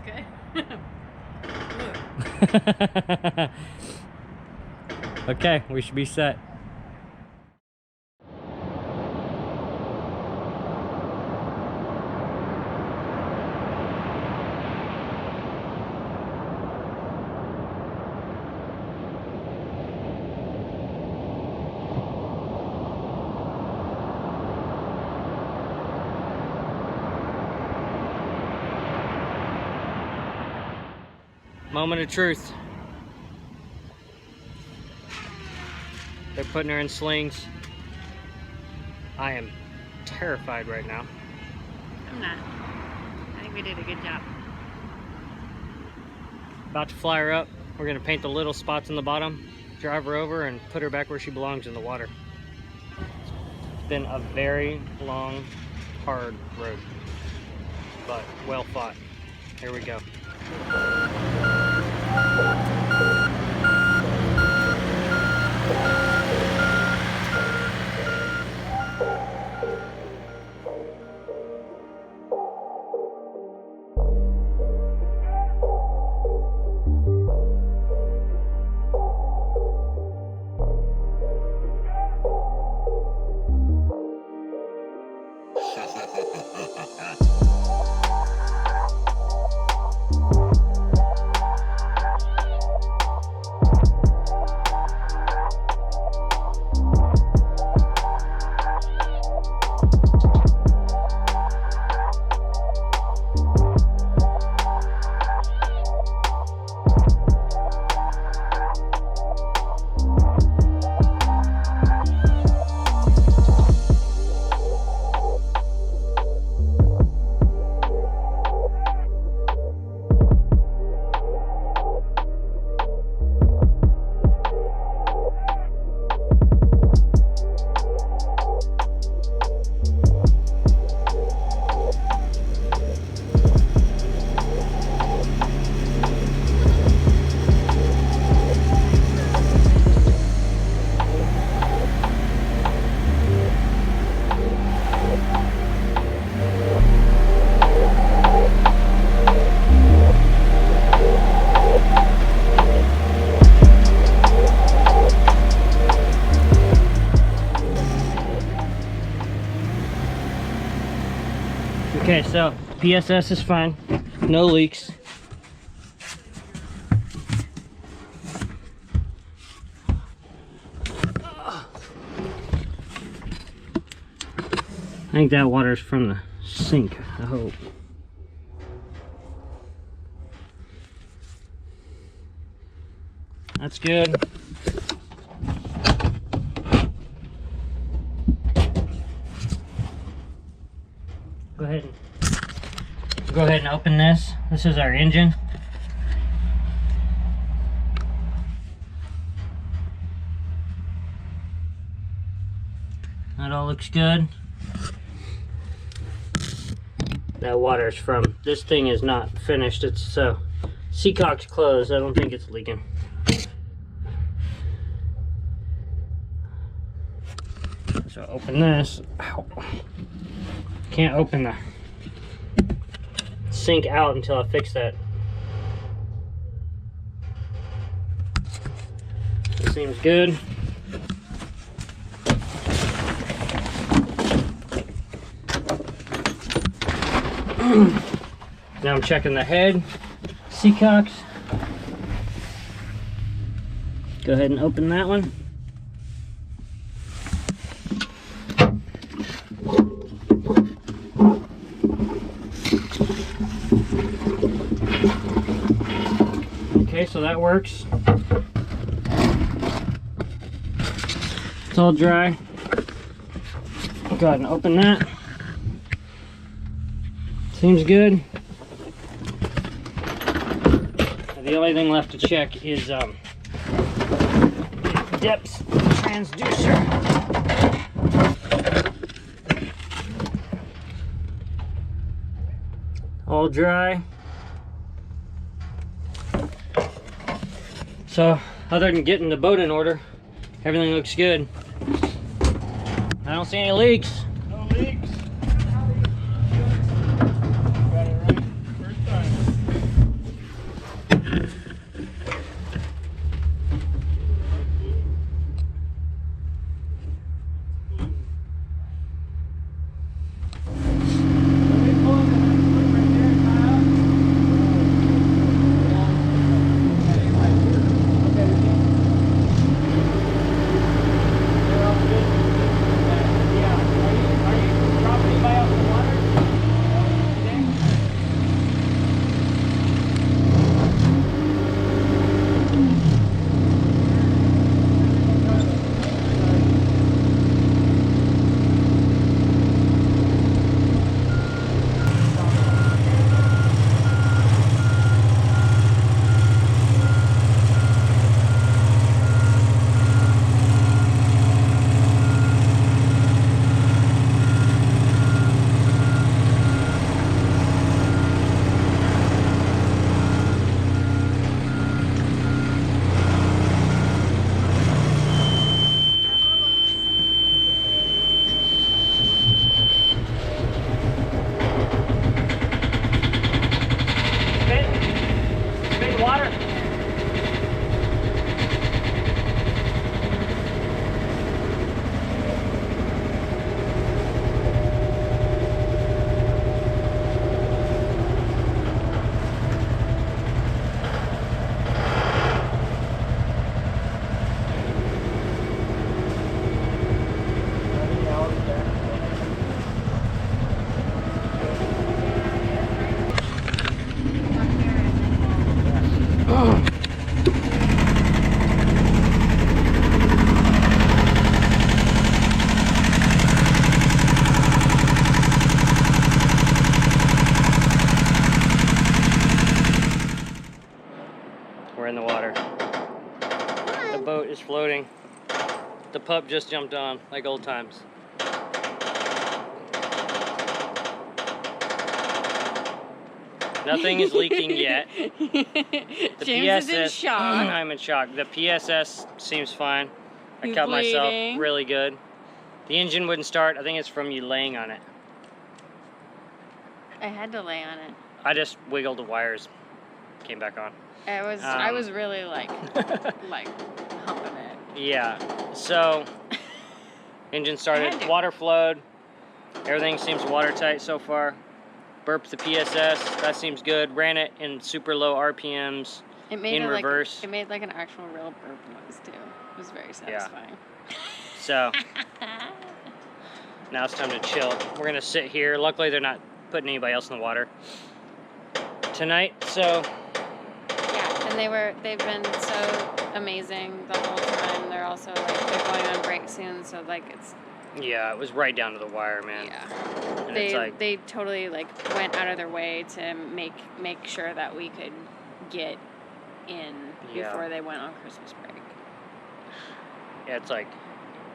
good. Okay, we should be set. Moment of truth. They're putting her in slings. I am terrified right now. I'm not. I think we did a good job. About to fly her up. We're gonna paint the little spots in the bottom, drive her over, and put her back where she belongs in the water. It's been a very long, hard road, but well fought. Here we go. Okay, so PSS is fine, no leaks. I think that water's from the sink, I hope. That's good. Go ahead and open this. This is our engine. That all looks good. That water's from, this thing is not finished. It's seacocks closed. I don't think it's leaking. So open this. Ow. Can't open the sink out until I fix that. It seems good. Now I'm checking the head. Seacocks. Go ahead and open that one. Okay, so that works. It's all dry. Go ahead and open that. Seems good. The only thing left to check is depth transducer. All dry. So, other than getting the boat in order, everything looks good. I don't see any leaks. No leaks. Got it right first time. boat is floating. The pup just jumped on, like old times. Nothing is leaking yet. The James is in shock. I'm in shock. The PSS seems fine. I cut myself really good. The engine wouldn't start. I think it's from you laying on it. I had to lay on it. I just wiggled the wires. Came back on. I was really like humping it. Yeah. So engine started, water flowed. Everything seems watertight so far. Burped the PSS, that seems good. Ran it in super low RPMs in reverse. It made like an actual real burp noise too. It was very satisfying. Yeah. So now it's time to chill. We're gonna sit here. Luckily they're not putting anybody else in the water tonight. So yeah, and they've been so amazing the whole time. They're also like they're going on break soon, so like it's. Yeah, it was right down to the wire, man. Yeah. And it's like, they totally like went out of their way to make sure that we could get in before they went on Christmas break. Yeah, it's like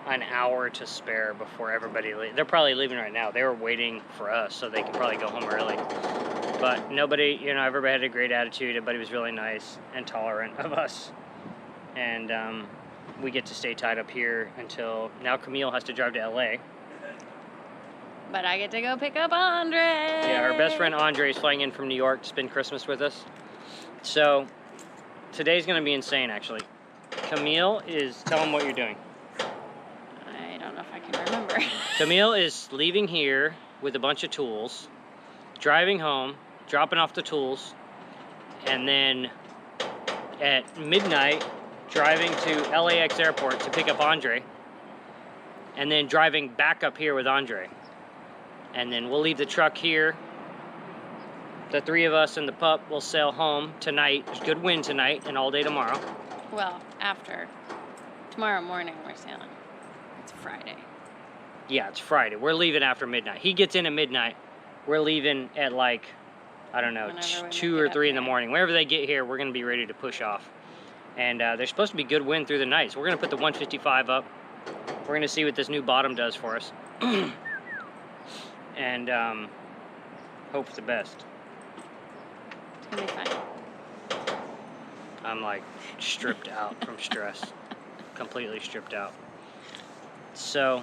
an hour to spare before everybody leaves. They're probably leaving right now. They were waiting for us, so they could probably go home early. But nobody, you know, everybody had a great attitude. Everybody was really nice and tolerant of us. And we get to stay tied up here until now. Camille has to drive to LA. But I get to go pick up Andre. Yeah, her best friend Andre is flying in from New York to spend Christmas with us. So today's gonna be insane, actually. Camille is, tell them what you're doing. I don't know if I can remember. Camille is leaving here with a bunch of tools, driving home, dropping off the tools, and then at midnight, driving to LAX airport to pick up Andre, and then driving back up here with Andre. And then we'll leave the truck here. The three of us and the pup will sail home tonight. There's good wind tonight and all day tomorrow. Well, after. Tomorrow morning we're sailing. It's Friday. Yeah, it's Friday. We're leaving after midnight. He gets in at midnight. We're leaving at like, I don't know, 2 or 3 in the morning. Whenever they get here, we're going to be ready to push off. And there's supposed to be good wind through the night. So we're going to put the 155 up. We're going to see what this new bottom does for us. And hope for the best. It's going to be fine. I'm like stripped out from stress. Completely stripped out. So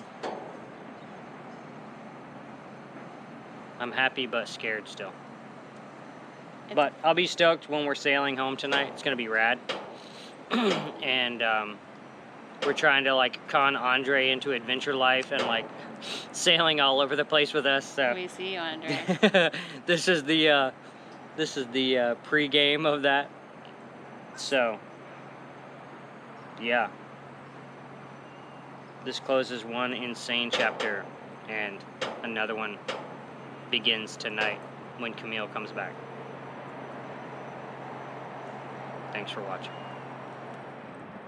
I'm happy but scared still. But I'll be stoked when we're sailing home tonight. It's going to be rad. And we're trying to like con Andre into adventure life and like sailing all over the place with us. So we see you, Andre. this is the pre-game of that. So yeah, this closes one insane chapter and another one begins tonight when Camille comes back. Thanks for watching.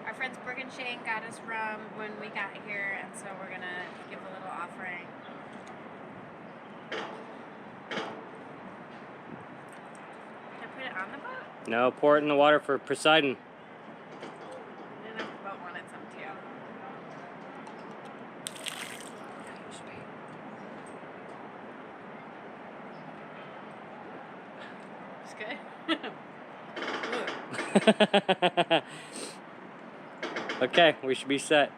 Our friends Brook and Shane got us rum when we got here, and so we're gonna give a little offering. Can I put it on the boat? No, pour it in the water for Poseidon. And if the boat wanted some too. It's good. Okay, we should be set.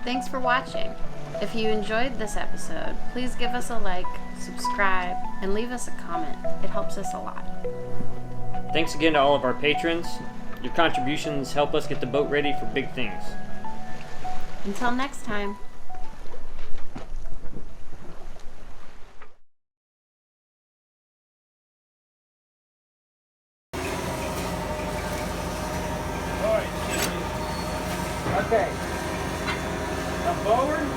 Thanks for watching. If you enjoyed this episode, please give us a like, subscribe, and leave us a comment. It helps us a lot. Thanks again to all of our patrons. Your contributions help us get the boat ready for big things. Until next time. Okay. Come forward.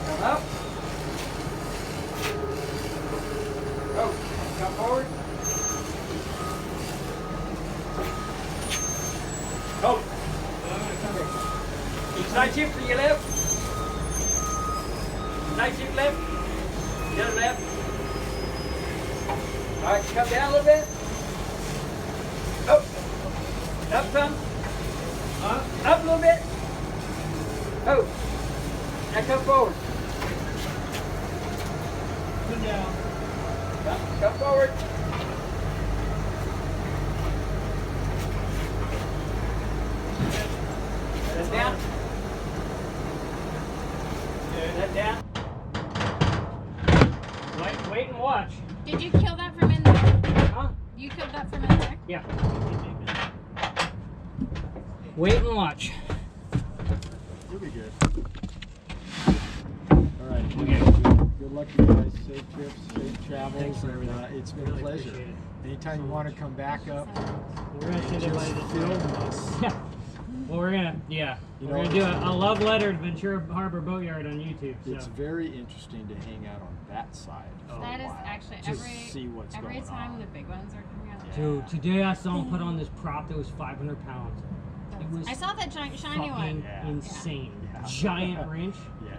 Come up. Oh, come forward. Go. Side shift to your left. Side shift left. The other left. All right, come down a little bit. Up some. Up a little bit. Oh. Now come forward. Come down. Come forward. Let down. Let down. Wait and watch. Did you kill that from in there? Huh? You killed that from in there? Yeah. Wait and watch. You'll be good. All right. Good luck, you guys. Safe trips, safe travels. Thanks for everything. It's been Really a pleasure. appreciate it. Anytime you want to come back up, We're gonna send everybody just this way. film us. Yeah. Well, we're gonna do a love letter to Ventura Harbor Boatyard on YouTube. So. It's very interesting to hang out on that side. For That a is while. actually Just see what's every going time on. the big ones are coming out. Yeah. Dude, today I saw him put on this prop that was 500 pounds. It was I saw that shiny fucking one. Yeah. insane. Yeah. Giant wrench. Yeah.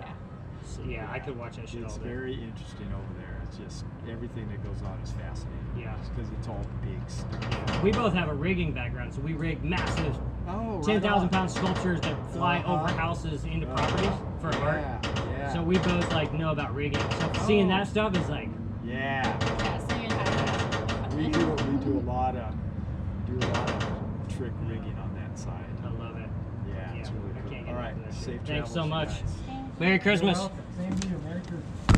So, yeah, I could watch that shit It's all day. very interesting over there. It's just everything that goes on is fascinating. Yeah. Because it's all big stuff. We both have a rigging background, so we rig massive Oh, 10,000 pound sculptures that fly Uh-huh. over houses into properties for art. Yeah. So we both like know about rigging. So seeing that stuff is like, Yeah. Yeah, so you're not We do a lot of trick rigging on that side. I love it. Yeah, it's Yeah, really I cool. can't get All right, enough of that shit. safe Thanks travels, so you much. guys. Merry Christmas. You're welcome. Same to you. Merry Christmas.